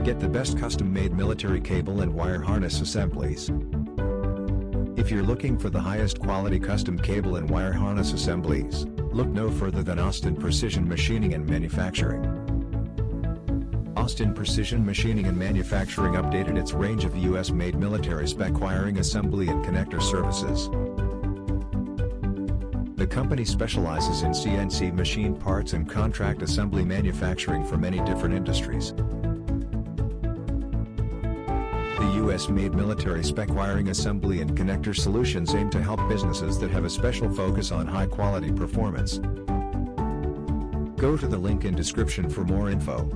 Get the best custom-made military cable and wire harness assemblies. If you're looking for the highest quality custom cable and wire harness assemblies, look no further than Austin Precision Machining and Manufacturing. Austin Precision Machining and Manufacturing updated its range of US-made military spec wiring assembly and connector services. The company specializes in CNC machine parts and contract assembly manufacturing for many different industries. The US-made military spec wiring assembly and connector solutions aim to help businesses that have a special focus on high-quality performance. Go to the link in description for more info.